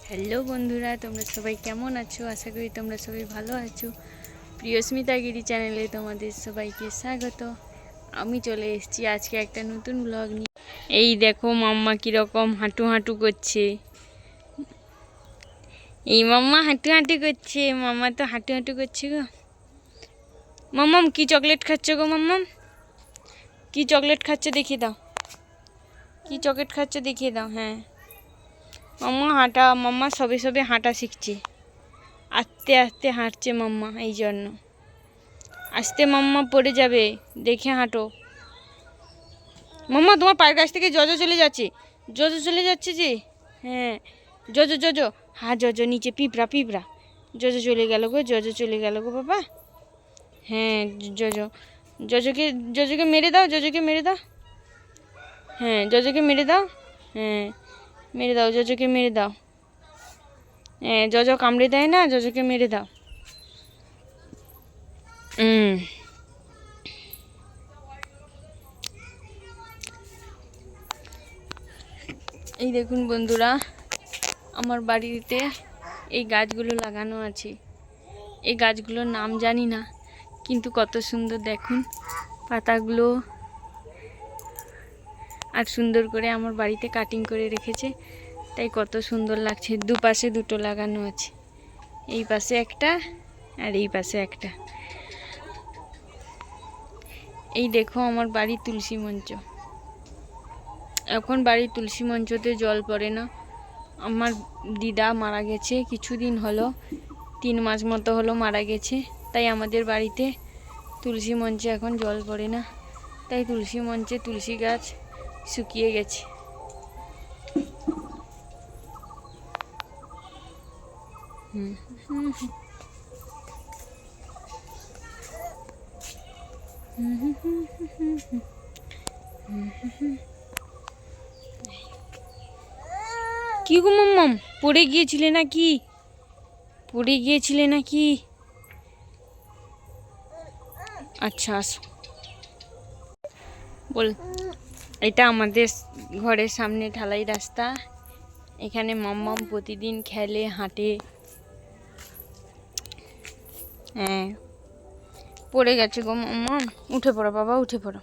Hello বন্ধুরা, তোমরা সবাই কেমন আছো? আশা করি তোমরা সবাই ভালো আছো। প্রিয়স্মিতা গিরি চ্যানেলে তোমাদের সবাইকে স্বাগত। আমি চলে এসেছি আজকে একটা নতুন ব্লগ নিয়ে। এই দেখো মাম্মা কীরকম হাঁটু হাঁটু করছে। এই মাম্মা হাঁটু হাঁটু করছে, মাম্মা তো হাঁটু হাঁটু করছে গো। মাম্মাম কি চকলেট খাচ্ছ গো? মাম্মাম কি চকলেট খাচ্ছে দেখিয়ে দাও, কি চকলেট খাচ্ছে দেখিয়ে দাও। হ্যাঁ মাম্মা সবে সবে হাঁটা শিখছে, আস্তে আস্তে হাঁটছে মাম্মা, এই জন্য আস্তে মাম্মা পড়ে যাবে, দেখে হাঁটো। মাম্মা তোমার পায়ের কাছ থেকে জজো চলে যাচ্ছে, জজো চলে যাচ্ছে যে। হ্যাঁ জজো জজো, হ্যাঁ জজো নিচে পিঁপড়া পিঁপড়া, জজো চলে গেল গো, জজো চলে গেল গো বাবা। হ্যাঁ জজো, জজোকে মেরে দাও, জজোকে মেরে দাও। হ্যাঁ জজোকে মেরে দাও, হ্যাঁ মেরে দাও, জজোকে মেরে দাও। হ্যাঁ জজো কামড়ে দেয় না, জজোকে মেরে দাও। এই দেখুন বন্ধুরা, আমার বাড়িতে এই গাছগুলো লাগানো আছে। এই গাছগুলোর নাম জানি না, কিন্তু কত সুন্দর দেখুন পাতাগুলো, আর সুন্দর করে আমার বাড়িতে কাটিং করে রেখেছে, তাই কত সুন্দর লাগছে। দুপাশে দুটো লাগানো আছে, এই পাশে একটা আর এই পাশে একটা। এই দেখো আমার বাড়ির তুলসী মঞ্চ। এখন বাড়ির তুলসী মঞ্চতে জল পড়ে না। আমার দিদা মারা গেছে কিছুদিন হলো, 3 মাস মতো হলো মারা গেছে, তাই আমাদের বাড়িতে তুলসী মঞ্চে এখন জল পড়ে না, তাই তুলসী মঞ্চে তুলসী গাছ শুকিয়ে গেছে। কি গো মাম্মাম, পড়ে গিয়েছিলে নাকি? পড়ে গিয়েছিলে নাকি? আচ্ছা আসো। বল, এটা আমাদের ঘরের সামনে ঢালাই রাস্তা। এখানে মাম্মাম প্রতিদিন খেলে হাঁটে। হ্যাঁ পড়ে গেছে গো মাম্মাম, উঠে পড়ো বাবা, উঠে পড়ো।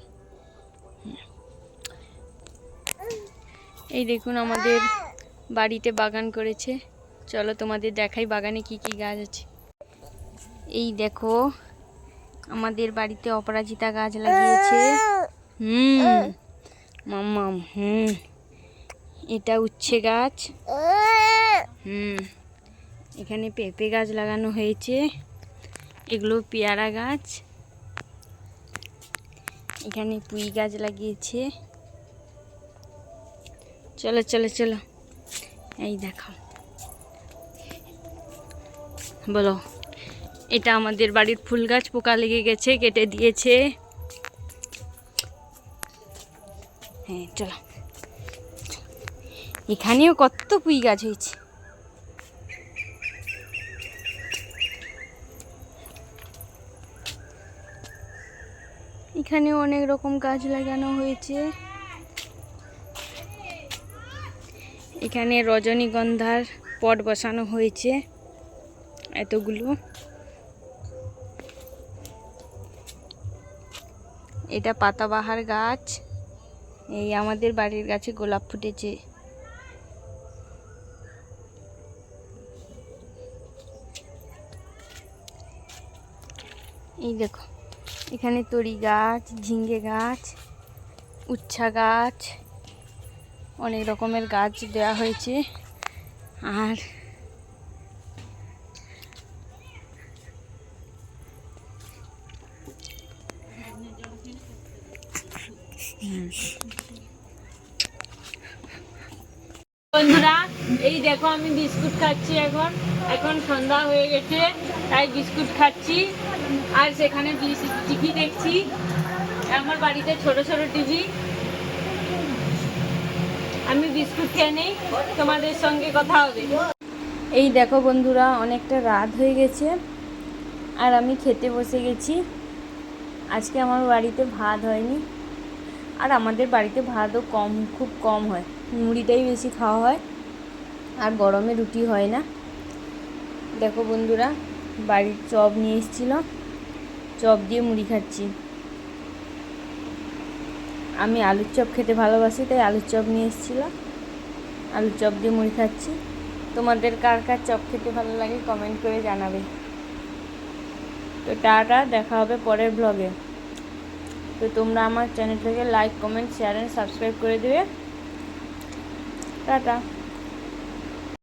এই দেখুন আমাদের বাড়িতে বাগান করেছে, চলো তোমাদের দেখাই বাগানে কি কি গাছ আছে। এই দেখো আমাদের বাড়িতে অপরাজিতা গাছ লাগিয়েছে। মাম্মাম এটা উচ্ছে গাছ। এখানে পেঁপে গাছ লাগানো হয়েছে, এগুলো পেয়ারা গাছ। এখানে পুঁই গাছ লাগিয়েছে। চলো চলো চলো, এই দেখো বলো। এটা আমাদের বাড়ির ফুল গাছ, পোকা লেগে গেছে, কেটে দিয়েছে। হ্যাঁ চলো, এখানেও কত পুঁই গাছ হয়েছে। এখানেও অনেক রকম গাছ লাগানো হয়েছে। এখানে রজনীগন্ধার পট বসানো হয়েছে এতগুলো। এটা পাতাবাহার গাছ। এই আমাদের বাড়ির গাছে গোলাপ ফুটেছে। এই দেখো এখানে তরি গাছ, ঝিঙ্গে গাছ, উচ্ছা গাছ, অনেক রকমের গাছ দেওয়া হয়েছে। আর বন্ধুরা এই দেখো আমি বিস্কুট খাচ্ছি। এখন সন্ধ্যা হয়ে গেছে, তাই বিস্কুট খাচ্ছি। আর সেখানে টিভি দেখছি, আমার বাড়িতে ছোট ছোট টিভি। আমি বিস্কুট খেয়ে নেই, তোমাদের সঙ্গে কথা হবে। এই দেখো বন্ধুরা অনেকটা রাত হয়ে গেছে, আর আমি খেতে বসে গেছি। আজকে আমার বাড়িতে ভাত হয়নি, আর আমাদের বাড়িতে ভাতও খুব কম হয়, মুড়িটাই বেশি খাওয়া হয়। আর গরমে রুটি হয় না। দেখো বন্ধুরা, বাড়ির চপ নিয়ে এসেছিলো, চপ দিয়ে মুড়ি খাচ্ছি। আমি আলুর চপ খেতে ভালোবাসি, তাই আলুর চপ নিয়ে এসেছিলো, আলুর চপ দিয়ে মুড়ি খাচ্ছি। তোমাদের কার কার চপ খেতে ভালো লাগে কমেন্ট করে জানাবে। তো টাটা, দেখা হবে পরের ব্লগে। তো তোমরা আমার চ্যানেলটাকে like, comment, share and subscribe করে দেবে। টাটা।